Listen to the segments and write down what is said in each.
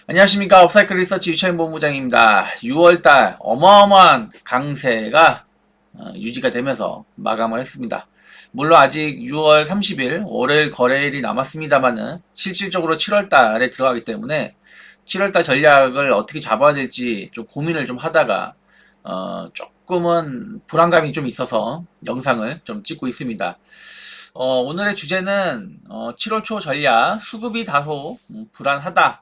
안녕하십니까. 업사이클 리서치 유채인 본부장입니다. 6월달 어마어마한 강세가 유지가 되면서 마감을 했습니다. 물론 아직 6월 30일 월요일 거래일이 남았습니다만은 실질적으로 7월달에 들어가기 때문에 7월달 전략을 어떻게 잡아야 될지 좀 고민을 좀 하다가 조금은 불안감이 좀 있어서 영상을 좀 찍고 있습니다. 오늘의 주제는 7월 초 전략 수급이 다소 불안하다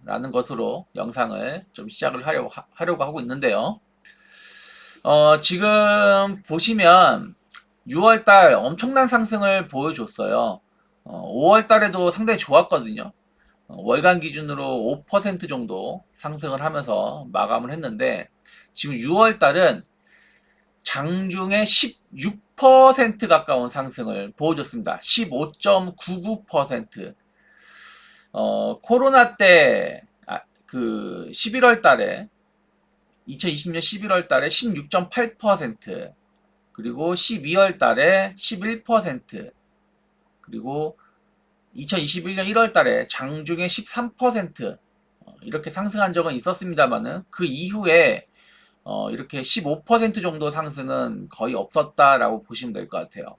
라는 것으로 영상을 좀 시작을 하려고 하고 있는데요. 지금 보시면 6월달 엄청난 상승을 보여줬어요. 5월달에도 상당히 좋았거든요. 월간 기준으로 5% 정도 상승을 하면서 마감을 했는데 지금 6월달은 장중에 16% 가까운 상승을 보여줬습니다. 15.99%. 코로나 때, 그 11월 달에, 2020년 11월 달에 16.8%, 그리고 12월 달에 11%, 그리고 2021년 1월 달에 장중에 13%, 이렇게 상승한 적은 있었습니다만은 그 이후에 이렇게 15% 정도 상승은 거의 없었다라고 보시면 될 것 같아요.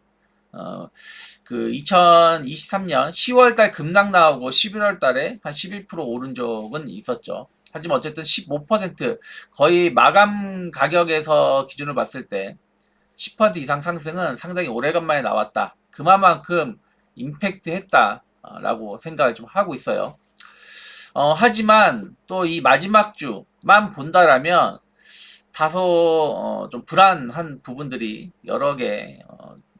그 2023년 10월달 급락 나오고 11월달에 한 11% 오른 적은 있었죠. 하지만 어쨌든 15% 거의 마감 가격에서 기준을 봤을 때 10% 이상 상승은 상당히 오래간만에 나왔다. 그만큼 임팩트 했다라고 생각을 좀 하고 있어요. 하지만 또 이 마지막 주만 본다라면 다소 좀 불안한 부분들이 여러 개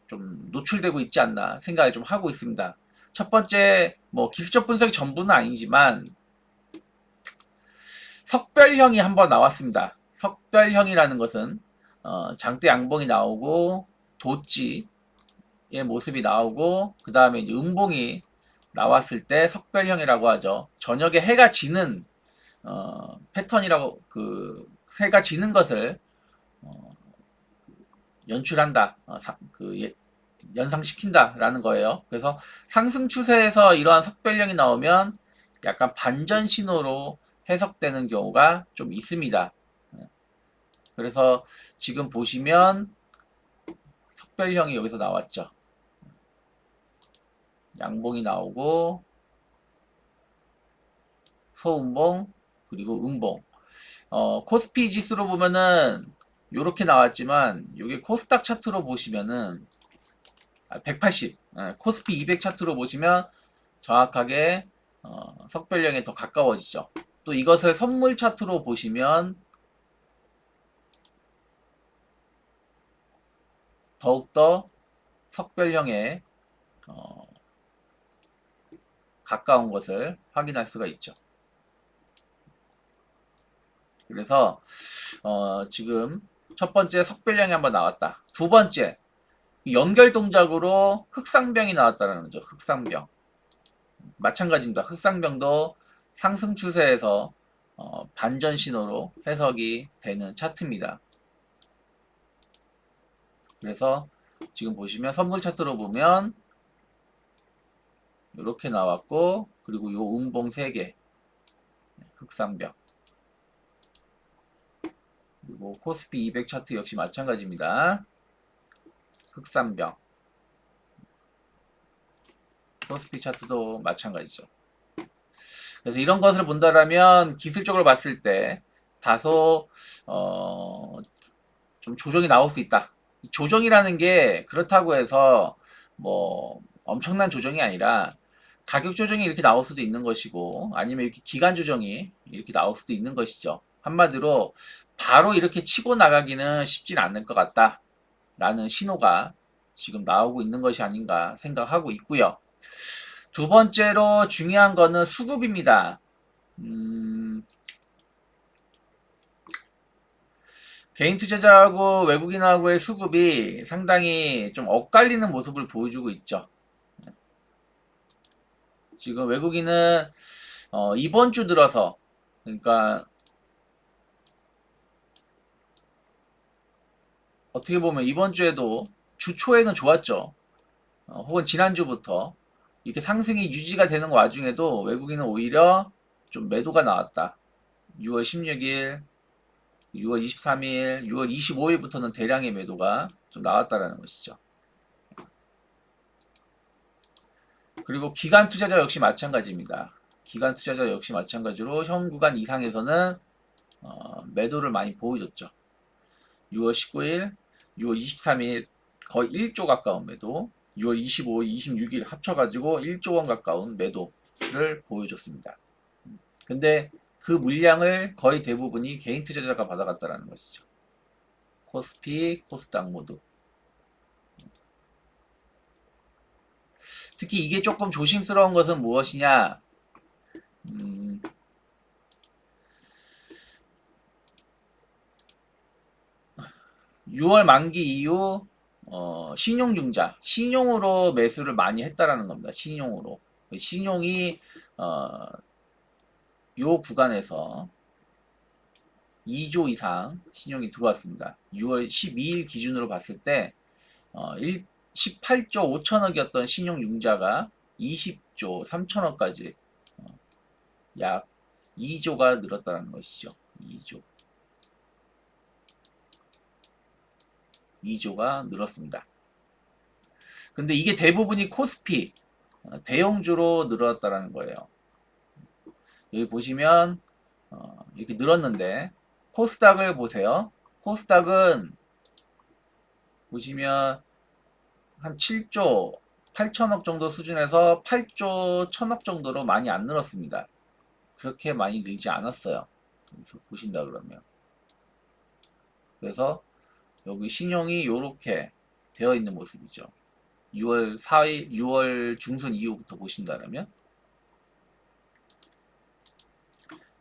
좀 노출되고 있지 않나 생각을 좀 하고 있습니다. 첫 번째, 뭐 기술적 분석이 전부는 아니지만 석별형이 한번 나왔습니다. 석별형이라는 것은 장대 양봉이 나오고 도지의 모습이 나오고 그 다음에 이제 음봉이 나왔을 때 석별형이라고 하죠. 저녁에 해가 지는 패턴이라고 그 해가 지는 것을 연출한다. 연상시킨다라는 거예요. 그래서 상승 추세에서 이러한 석별령이 나오면 약간 반전 신호로 해석되는 경우가 좀 있습니다. 그래서 지금 보시면 석별형이 여기서 나왔죠. 양봉이 나오고 소음봉 그리고 음봉. 코스피 지수로 보면은 이렇게 나왔지만 이게 코스닥 차트로 보시면은 180 코스피 200 차트로 보시면 정확하게 석별령에 더 가까워지죠. 또 이것을 선물 차트로 보시면 더욱더 석별형에 가까운 것을 확인할 수가 있죠. 그래서 지금 첫 번째 석별령이 한번 나왔다. 두 번째 연결 동작으로 흑상병이 나왔다는 거죠. 흑상병. 마찬가지입니다. 흑상병도 상승 추세에서 반전 신호로 해석이 되는 차트입니다. 그래서 지금 보시면 선물 차트로 보면 이렇게 나왔고 그리고 요 음봉 3개 흑상병 그리고 코스피 200 차트 역시 마찬가지입니다. 흑상병 코스피 차트도 마찬가지죠. 그래서 이런 것을 본다라면 기술적으로 봤을 때 다소 좀 조정이 나올 수 있다. 조정이라는 게 그렇다고 해서 뭐 엄청난 조정이 아니라 가격 조정이 이렇게 나올 수도 있는 것이고 아니면 이렇게 기간 조정이 이렇게 나올 수도 있는 것이죠. 한마디로 바로 이렇게 치고 나가기는 쉽진 않을 것 같다라는 신호가 지금 나오고 있는 것이 아닌가 생각하고 있고요. 두 번째로 중요한 거는 수급입니다. 개인 투자자하고 외국인하고의 수급이 상당히 좀 엇갈리는 모습을 보여주고 있죠. 지금 외국인은 이번 주 들어서 그러니까 어떻게 보면 이번 주에도 주 초에는 좋았죠. 혹은 지난주부터 이렇게 상승이 유지가 되는 와중에도 외국인은 오히려 좀 매도가 나왔다. 6월 16일, 6월 23일, 6월 25일부터는 대량의 매도가 좀 나왔다라는 것이죠. 그리고 기관 투자자 역시 마찬가지입니다. 기관 투자자 역시 마찬가지로 현 구간 이상에서는 매도를 많이 보여줬죠. 6월 19일, 6월 23일 거의 1조 가까운 매도, 6월 25일, 26일 합쳐가지고 1조 원 가까운 매도를 보여줬습니다. 근데 그 물량을 거의 대부분이 개인 투자자가 받아갔다는 것이죠. 코스피, 코스닥 모두. 특히 이게 조금 조심스러운 것은 무엇이냐? 6월 만기 이후 신용융자, 신용으로 매수를 많이 했다라는 겁니다. 신용으로. 신용이 요 구간에서 2조 이상 신용이 들어왔습니다. 6월 12일 기준으로 봤을 때 18조 5천억이었던 신용융자가 20조 3천억까지 약 2조가 늘었다는 것이죠. 2조가 늘었습니다. 근데 이게 대부분이 코스피 대형주로 늘었다는 거예요. 여기 보시면 이렇게 늘었는데 코스닥을 보세요. 코스닥은 보시면 한 7조 8천억 정도 수준에서 8조 1천억 정도로 많이 안 늘었습니다. 그렇게 많이 늘지 않았어요. 여기서 보신다 그러면. 그래서 여기 신용이 이렇게 되어 있는 모습이죠. 6월 4일, 6월 중순 이후부터 보신다면.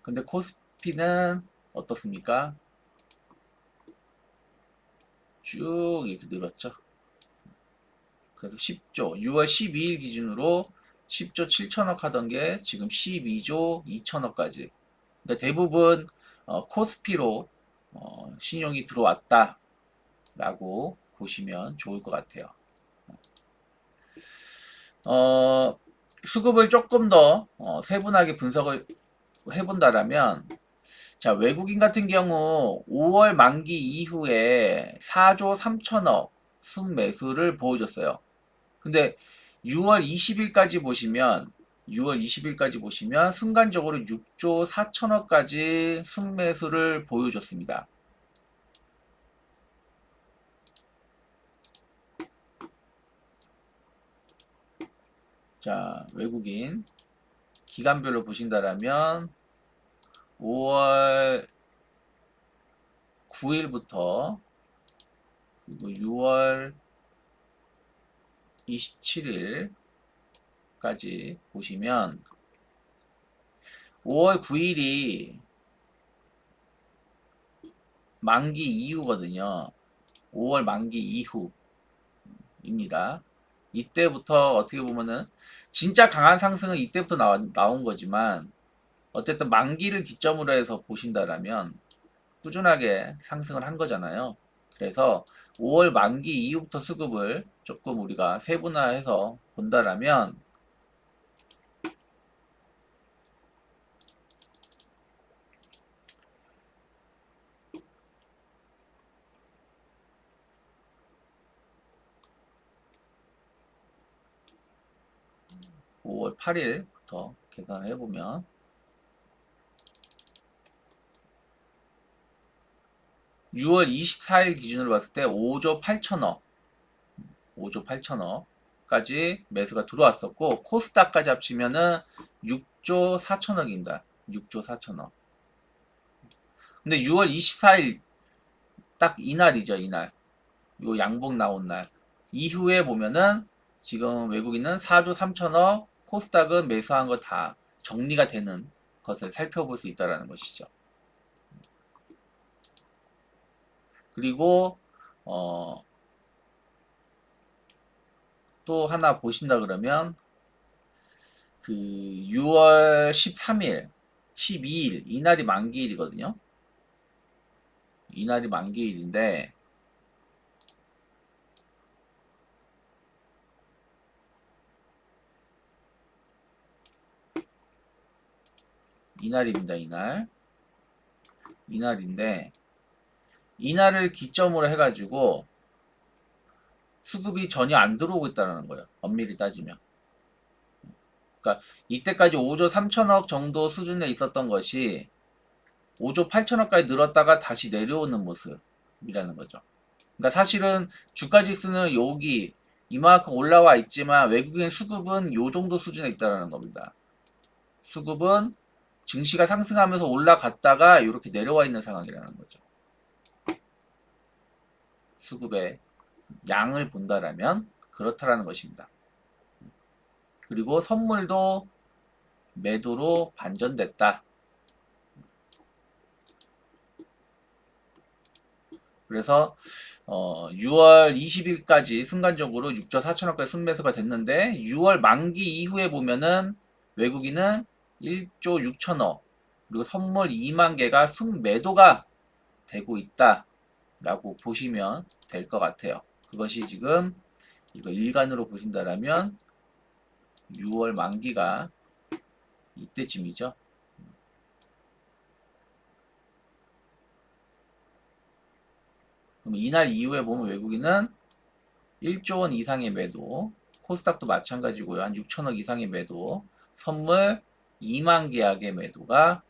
근데 코스피는 어떻습니까? 쭉 이렇게 늘었죠. 그래서 10조, 6월 12일 기준으로 10조 7천억 하던 게 지금 12조 2천억까지. 그러니까 대부분 코스피로 신용이 들어왔다라고 보시면 좋을 것 같아요. 수급을 조금 더 세분하게 분석을 해본다라면, 자, 외국인 같은 경우 5월 만기 이후에 4조 3천억 순매수를 보여줬어요. 근데 6월 20일까지 보시면 6월 20일까지 보시면 순간적으로 6조 4천억까지 순매수를 보여줬습니다. 자, 외국인 기간별로 보신다라면 5월 9일부터 그리고 6월 27일까지 보시면 5월 9일이 만기 이후거든요. 5월 만기 이후입니다. 이때부터 어떻게 보면은 진짜 강한 상승은 이때부터 나온 거지만 어쨌든 만기를 기점으로 해서 보신다라면 꾸준하게 상승을 한 거잖아요. 그래서 5월 만기 이후부터 수급을 조금 우리가 세분화해서 본다라면 5월 8일부터 계산을 해보면 6월 24일 기준으로 봤을 때 5조 8천억 5조 8천억까지 매수가 들어왔었고 코스닥까지 합치면은 6조 4천억입니다. 6조 4천억. 근데 6월 24일 딱 이날이죠, 이날. 요 양봉 나온 날. 이후에 보면은 지금 외국인은 4조 3천억, 코스닥은 매수한 거 다 정리가 되는 것을 살펴볼 수 있다라는 것이죠. 그리고 또 하나 보신다 그러면 그 6월 13일, 12일 이날이 만기일이거든요. 이날이 만기일인데 이날입니다. 이날인데 이날을 기점으로 해가지고 수급이 전혀 안 들어오고 있다는 거예요. 엄밀히 따지면. 그러니까 이때까지 5조 3천억 정도 수준에 있었던 것이 5조 8천억까지 늘었다가 다시 내려오는 모습이라는 거죠. 그러니까 사실은 주가 지수는 여기 이만큼 올라와 있지만 외국인 수급은 요 정도 수준에 있다는 겁니다. 수급은 증시가 상승하면서 올라갔다가 이렇게 내려와 있는 상황이라는 거죠. 수급의 양을 본다라면 그렇다라는 것입니다. 그리고 선물도 매도로 반전됐다. 그래서 6월 20일까지 순간적으로 6조 4천억까지 순매수가 됐는데 6월 만기 이후에 보면은 외국인은 1조 6천억 그리고 선물 2만 개가 순매도가 되고 있다라고 보시면 될 것 같아요. 그것이 지금 이거 일간으로 보신다라면 6월 만기가 이때쯤이죠. 그럼 이날 이후에 보면 외국인은 1조 원 이상의 매도, 코스닥도 마찬가지고요. 한 6천억 이상의 매도, 선물 2만 계약의 매도가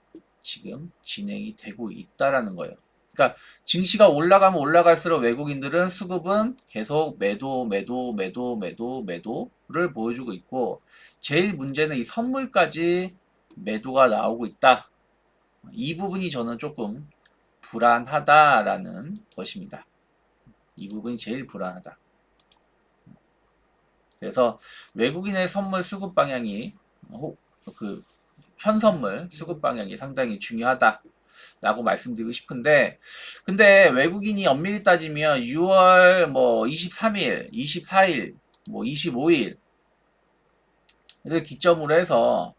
지금 진행이 되고 있다라는 거예요. 그러니까 증시가 올라가면 올라갈수록 외국인들은 수급은 계속 매도를 보여주고 있고 제일 문제는 이 선물까지 매도가 나오고 있다. 이 부분이 저는 조금 불안하다라는 것입니다. 이 부분이 제일 불안하다. 그래서 외국인의 선물 수급 방향이 그 현선물 수급 방향이 상당히 중요하다라고 말씀드리고 싶은데 근데 외국인이 엄밀히 따지면 6월 뭐 23일, 24일, 뭐 25일을 기점으로 해서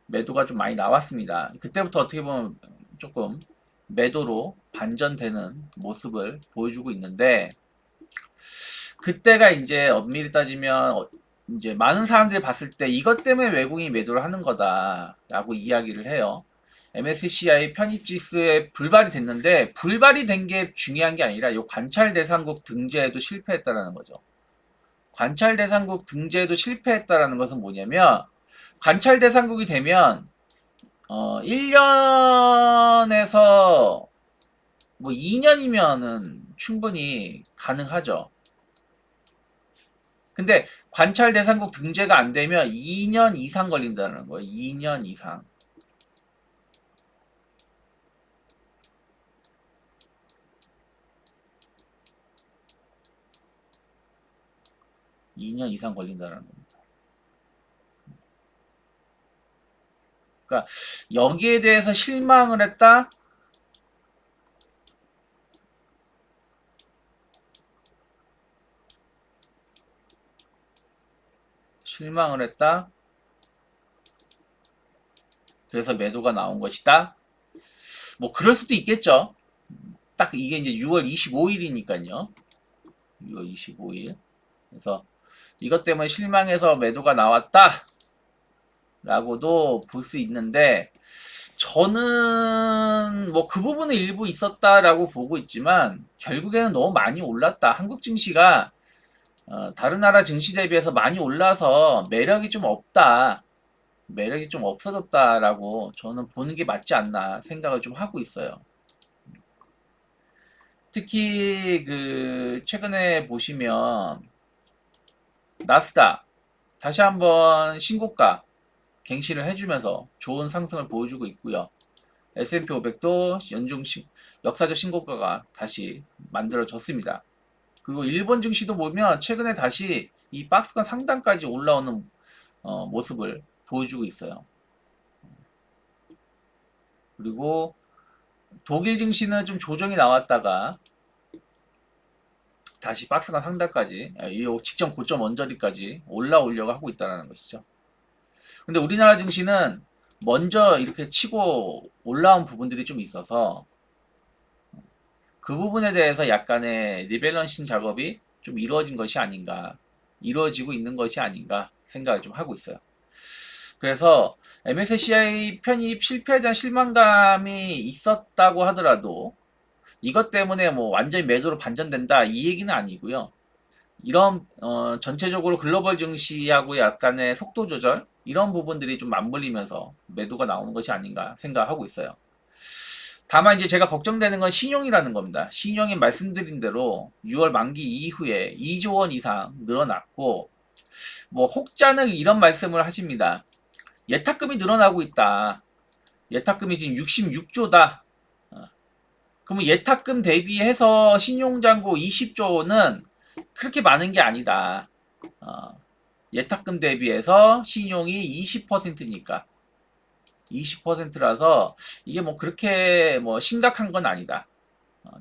매도가 좀 많이 나왔습니다. 그때부터 어떻게 보면 조금 매도로 반전되는 모습을 보여주고 있는데 그때가 이제 엄밀히 따지면 이제 많은 사람들이 봤을 때 이것 때문에 외국인이 매도를 하는 거다라고 이야기를 해요. MSCI 편입지수에 불발이 됐는데 불발이 된 게 중요한 게 아니라 이 관찰 대상국 등재에도 실패했다라는 거죠. 관찰 대상국 등재에도 실패했다라는 것은 뭐냐면 관찰 대상국이 되면 1년에서 뭐 2년이면은 충분히 가능하죠. 근데 관찰 대상국 등재가 안 되면 2년 이상 걸린다는 거예요. 2년 이상. 2년 이상 걸린다는 겁니다. 그러니까 여기에 대해서 실망을 했다. 실망을 했다. 그래서 매도가 나온 것이다. 뭐 그럴 수도 있겠죠. 딱 이게 이제 6월 25일이니까요. 6월 25일. 그래서 이것 때문에 실망해서 매도가 나왔다. 라고도 볼 수 있는데 저는 뭐 그 부분은 일부 있었다라고 보고 있지만 결국에는 너무 많이 올랐다. 한국 증시가 다른 나라 증시 대비해서 많이 올라서 매력이 좀 없다. 매력이 좀 없어졌다라고 저는 보는 게 맞지 않나 생각을 좀 하고 있어요. 특히 그 최근에 보시면 나스닥 다시 한번 신고가 갱신을 해주면서 좋은 상승을 보여주고 있고요. S&P 500도 역사적 신고가가 다시 만들어졌습니다. 그리고 일본 증시도 보면 최근에 다시 이 박스권 상단까지 올라오는 모습을 보여주고 있어요. 그리고 독일 증시는 좀 조정이 나왔다가 다시 박스권 상단까지 이 직전 고점 언저리까지 올라오려고 하고 있다는 것이죠. 근데 우리나라 증시는 먼저 이렇게 치고 올라온 부분들이 좀 있어서 그 부분에 대해서 약간의 리밸런싱 작업이 좀 이루어진 것이 아닌가, 이루어지고 있는 것이 아닌가 생각을 좀 하고 있어요. 그래서 MSCI 편입 실패에 대한 실망감이 있었다고 하더라도 이것 때문에 뭐 완전히 매도로 반전된다 이 얘기는 아니고요. 이런 전체적으로 글로벌 증시하고 약간의 속도 조절 이런 부분들이 좀 맞물리면서 매도가 나오는 것이 아닌가 생각하고 있어요. 다만 이제 제가 걱정되는 건 신용이라는 겁니다. 신용이 말씀드린 대로 6월 만기 이후에 2조 원 이상 늘어났고 뭐 혹자는 이런 말씀을 하십니다. 예탁금이 늘어나고 있다. 예탁금이 지금 66조다. 그러면 예탁금 대비해서 신용잔고 20조는 그렇게 많은 게 아니다. 예탁금 대비해서 신용이 20%니까 20%라서 이게 뭐 그렇게 뭐 심각한 건 아니다.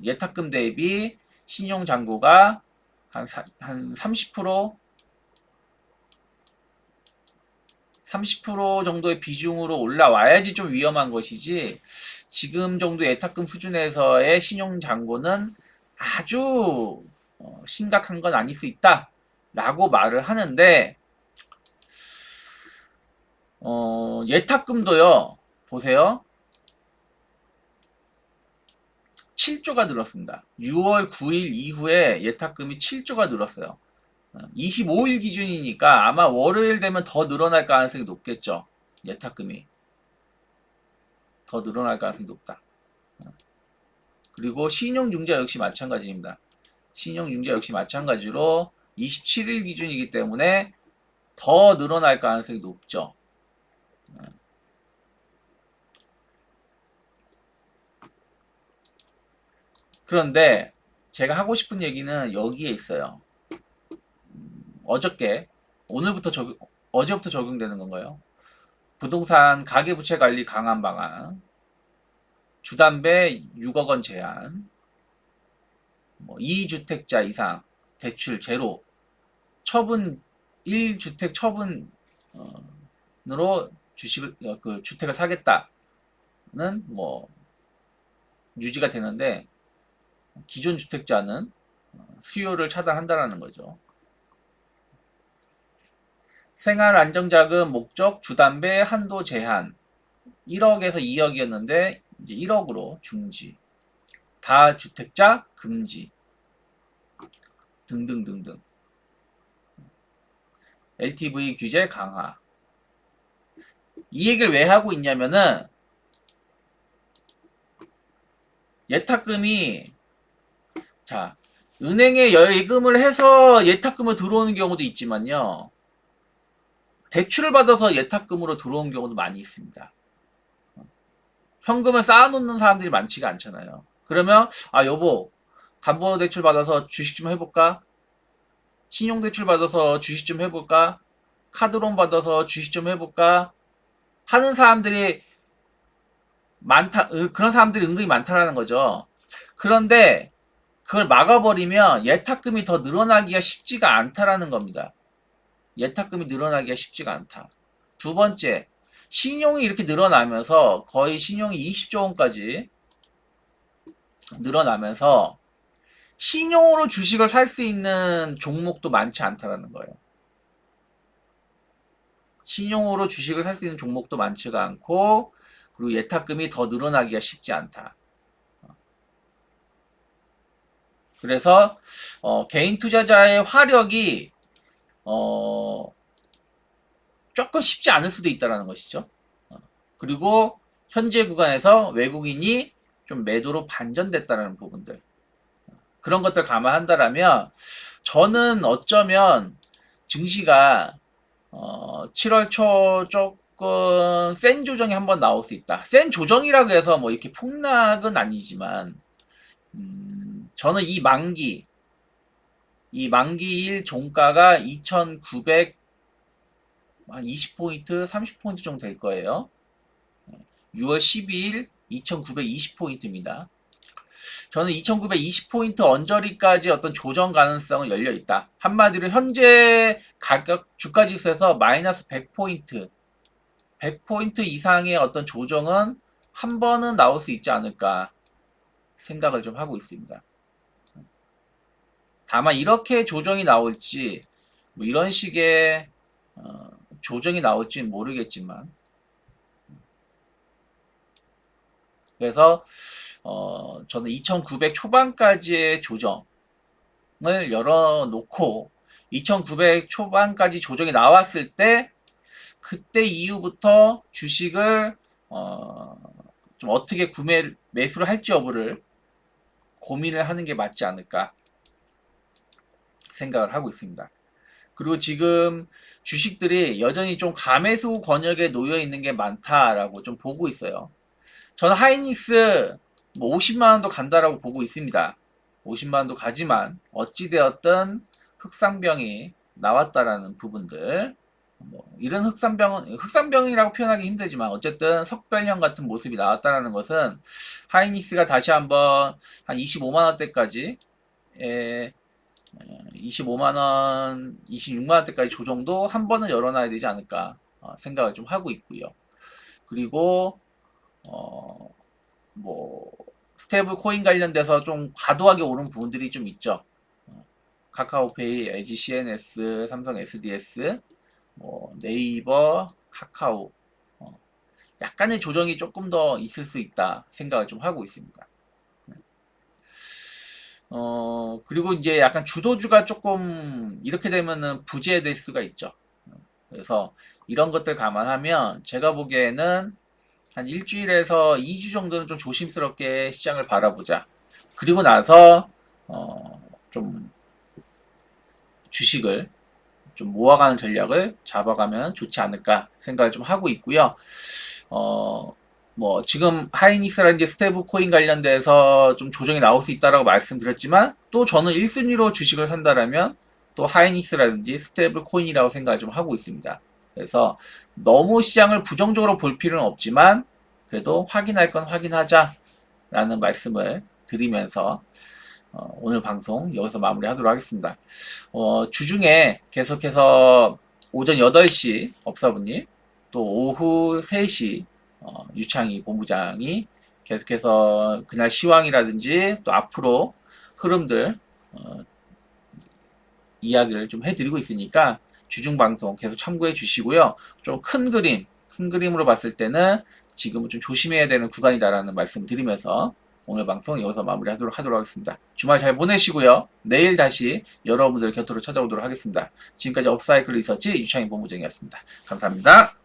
예탁금 대비 신용잔고가 한 30% 정도의 비중으로 올라와야지 좀 위험한 것이지 지금 정도 예탁금 수준에서의 신용잔고는 아주 심각한 건 아닐 수 있다 라고 말을 하는데 예탁금도요 보세요 7조가 늘었습니다. 6월 9일 이후에 예탁금이 7조가 늘었어요. 25일 기준이니까 아마 월요일 되면 더 늘어날 가능성이 높겠죠. 예탁금이 더 늘어날 가능성이 높다. 그리고 신용융자 역시 마찬가지입니다. 신용융자 역시 마찬가지로 27일 기준이기 때문에 더 늘어날 가능성이 높죠. 그런데 제가 하고 싶은 얘기는 여기에 있어요. 어저께 오늘부터 어제부터 적용되는 건가요? 부동산 가계부채 관리 강화 방안, 주담배 6억 원 제한, 뭐 2주택자 이상 대출 제로, 처분 1주택 처분으로 주식을 그 주택을 사겠다는 뭐 유지가 되는데 기존 주택자는 수요를 차단한다라는 거죠. 생활 안정자금 목적 주담배 한도 제한 1억에서 2억이었는데 이제 1억으로 중지. 다주택자 금지. 등등등등. LTV 규제 강화. 이 얘기를 왜 하고 있냐면은 예탁금이 자 은행에 예금을 해서 예탁금을 들어오는 경우도 있지만요. 대출을 받아서 예탁금으로 들어온 경우도 많이 있습니다. 현금을 쌓아놓는 사람들이 많지가 않잖아요. 그러면 아 여보 담보대출 받아서 주식 좀 해볼까? 신용대출 받아서 주식 좀 해볼까? 카드론 받아서 주식 좀 해볼까? 하는 사람들이 많다. 그런 사람들이 은근히 많다라는 거죠. 그런데 그걸 막아버리면 예탁금이 더 늘어나기가 쉽지가 않다라는 겁니다. 예탁금이 늘어나기가 쉽지가 않다. 두 번째, 신용이 이렇게 늘어나면서 거의 신용이 20조 원까지 늘어나면서 신용으로 주식을 살 수 있는 종목도 많지 않다라는 거예요. 신용으로 주식을 살 수 있는 종목도 많지가 않고 그리고 예탁금이 더 늘어나기가 쉽지 않다. 그래서 개인 투자자의 화력이 조금 쉽지 않을 수도 있다는 것이죠. 그리고 현재 구간에서 외국인이 좀 매도로 반전됐다는 부분들 그런 것들 감안한다라면 저는 어쩌면 증시가 7월 초 조금 센 조정이 한번 나올 수 있다. 센 조정이라고 해서 뭐 이렇게 폭락은 아니지만 저는 이 만기일 종가가 2,900 한 20포인트, 30포인트 정도 될 거예요. 6월 12일 2,920포인트입니다. 저는 2,920포인트 언저리까지 어떤 조정 가능성은 열려 있다. 한마디로 현재 가격 주가 지수에서 마이너스 100포인트, 100포인트 이상의 어떤 조정은 한 번은 나올 수 있지 않을까 생각을 좀 하고 있습니다. 다만 이렇게 조정이 나올지 뭐 이런 식의 조정이 나올지는 모르겠지만, 그래서 저는 2,900 초반까지의 조정을 열어놓고 2,900 초반까지 조정이 나왔을 때 그때 이후부터 주식을 좀 어떻게 매수를 할지 여부를 고민을 하는 게 맞지 않을까 생각을 하고 있습니다. 그리고 지금 주식들이 여전히 좀 가매수 권역에 놓여 있는 게 많다라고 좀 보고 있어요. 저는 하이닉스 뭐 50만 원도 간다라고 보고 있습니다. 50만 원도 가지만 어찌되었든 흑상병이 나왔다라는 부분들, 뭐 이런 흑상병이라고 표현하기 힘들지만 어쨌든 석별형 같은 모습이 나왔다라는 것은 하이닉스가 다시 한번 한 25만 원대까지 25만 원, 26만 원대까지 조정도 한 번은 열어놔야 되지 않을까 생각을 좀 하고 있고요. 그리고 뭐 스테이블 코인 관련돼서 좀 과도하게 오른 부분들이 좀 있죠. 카카오페이, LG CNS, 삼성 SDS, 뭐 네이버, 카카오 약간의 조정이 조금 더 있을 수 있다 생각을 좀 하고 있습니다. 그리고 이제 약간 주도주가 조금 이렇게 되면은 부재될 수가 있죠. 그래서 이런 것들 감안하면 제가 보기에는 한 일주일에서 2주 정도는 좀 조심스럽게 시장을 바라보자. 그리고 나서 좀 주식을 좀 모아가는 전략을 잡아가면 좋지 않을까 생각을 좀 하고 있고요. 뭐 지금 하이닉스라든지 스테이블 코인 관련돼서 좀 조정이 나올 수 있다라고 말씀드렸지만 또 저는 1순위로 주식을 산다라면 또 하이닉스라든지 스테이블 코인이라고 생각을 좀 하고 있습니다. 그래서 너무 시장을 부정적으로 볼 필요는 없지만 그래도 확인할 건 확인하자라는 말씀을 드리면서 오늘 방송 여기서 마무리하도록 하겠습니다. 주중에 계속해서 오전 8시 업사부님 또 오후 3시 유창희 본부장이 계속해서 그날 시황이라든지 또 앞으로 흐름들 이야기를 좀 해드리고 있으니까 주중 방송 계속 참고해 주시고요. 좀 큰 그림으로 봤을 때는 지금은 좀 조심해야 되는 구간이다라는 말씀 드리면서 오늘 방송 여기서 마무리하도록 하겠습니다. 주말 잘 보내시고요. 내일 다시 여러분들 곁으로 찾아오도록 하겠습니다. 지금까지 업사이클 리서치 유창희 본부장이었습니다. 감사합니다.